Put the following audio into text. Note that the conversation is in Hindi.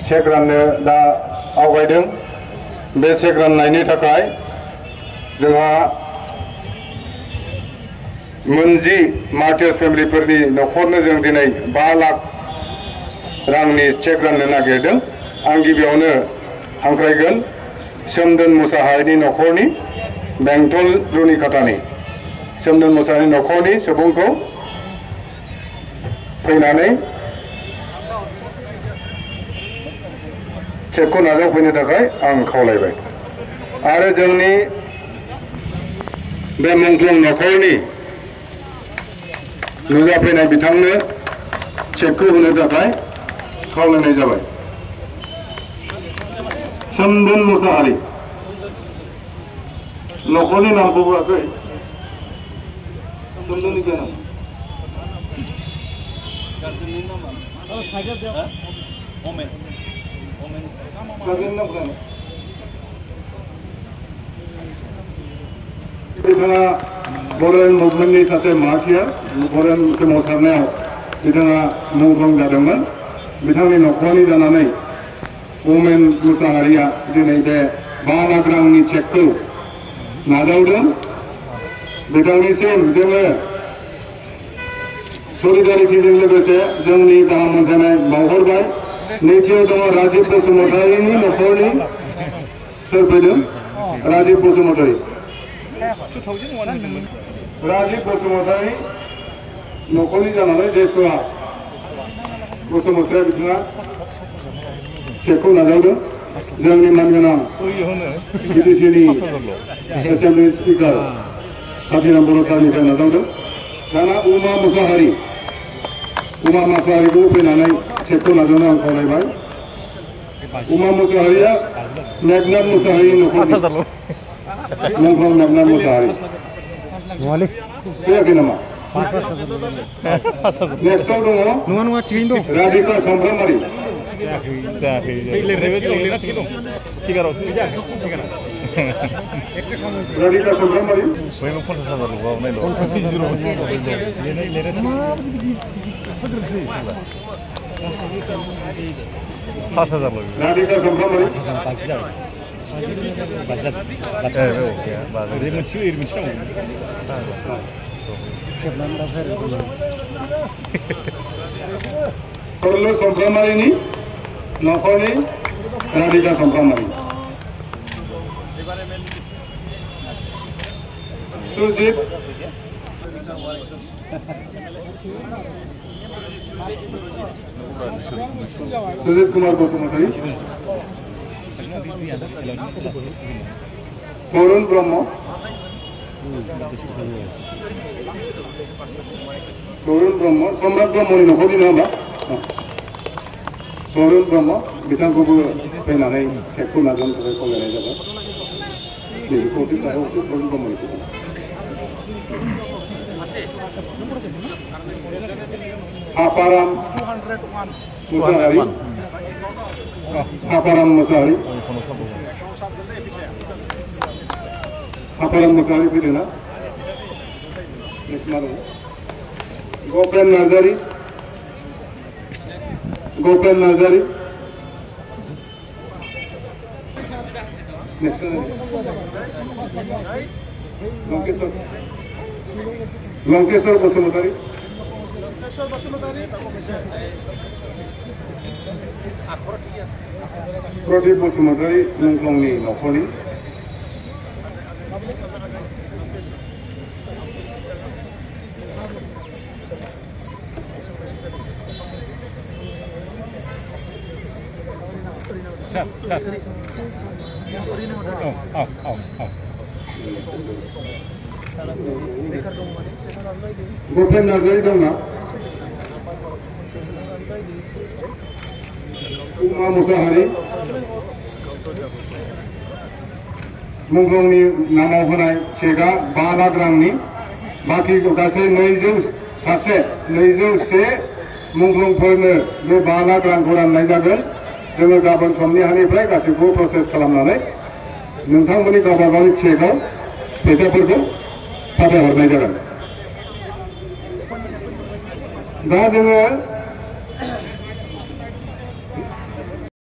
चेक राननो दा आवगायदों। बे चेक राननायनि थाखाय जोंहा मोनजि मार्टियार्स फेमिलिफोरनि न'खरनो जों दिनै 5 लाख रांनि चेक राननो नागिरदों। आं गिबियावनो हांख्रायगोन सोमदोन मुसाहारिनि न'खरनि बेंटल रुनिकाटानि सोमदोन मुसाहारिनि न'खरनि सुबुंखौ फैनानै चेकखौ नाजावफैनो थाखाय आं खावलायबाय। आरो जोंनि बे मुंख्लं न'खरनि नुजाफैनाय बिथांनो चेकखौ होनो थाखाय खावलायनाय जाबाय। सोमदोन मुसाहारि न'खरनि नामखौ होआखै। सोमदोननि नाम बिथाङा बर'न मुभमेन्टनि सासे मार्टियार। बर'न सोमावसारनायाव बिथाङा मुंख्लं जादोंमोन। बिथांनि न'खरनि जानानै उमेन मुसाहारिया दिनै बे 5 लाख रांनि चेकखौ नाजावदों। बिथांनिसिम जोङो सलिडारिटिजों लोगोसे जोंनि गाहाम अनसायनाय बावहरबाय। नैथियाव दङ राजीब बसुमतारिनि न'खरनि सोर फैदों? राजीब बसुमतारि। राजीब बसुमतारि न'खरनि जानानै जेसुआ बसुमतारि बिथाङा चेकखौ नाजावदों। जोंनि मानगोनां बिटिसिनि एसेम्बलि स्पिकार कातिराम बर' सारनिफ्राय नाजावदों। दाना उमा मुसाहारिखौ फैनानै चेकखौ नाजावनो आं खावलायबाय। उमा मुसाहारिया मेघनाथ मुसाहारिनि न'खरनि मुंख्लं मेघनाथ मुसाहारि फैयाखै नामा? नेक्स्टआव दङ Radhika सामफ्रामारि। Radhika सामफ्रामारि Radhika सामफ्रामारि Korlo Sampramari ni nokoni Radhika Sampramari. Sujit Kumar Bosumotari. Korun Brahma. Korun Brahma, Samrat Brahma ni nokoni nama. Korun Brahma, बिथांखौबो फैनानै चेकखौ नाजावनो थाखाय खावलायनाय जाबाय। बेखौ दिखाङाव korun Brahma नि Aparam Musahari. Aparam Musahari. Aparam Musahari fैदों ना? Gopen Nazari. Gopen Nazari. Lankeshwar Bosumotari. Pradip Bosumotari Nongklongni nokoni. Gopen Nazari dong na? Uma Musahari. Nongklongni namaव होनाय चेकआ 5 लाख रांनि बाकी गासै 201 मुंख्लंफोरनो बे 5 लाख रांखौ राननाय जागोन। जोङो गाबोन समनिहानिफ्राय गासैखौबो प्रसेस खालामनानै नोंथांमोननि गावबा गावनि चेकआव फैसाफोरखौ फाथायहरनाय जागोन। दा जोङो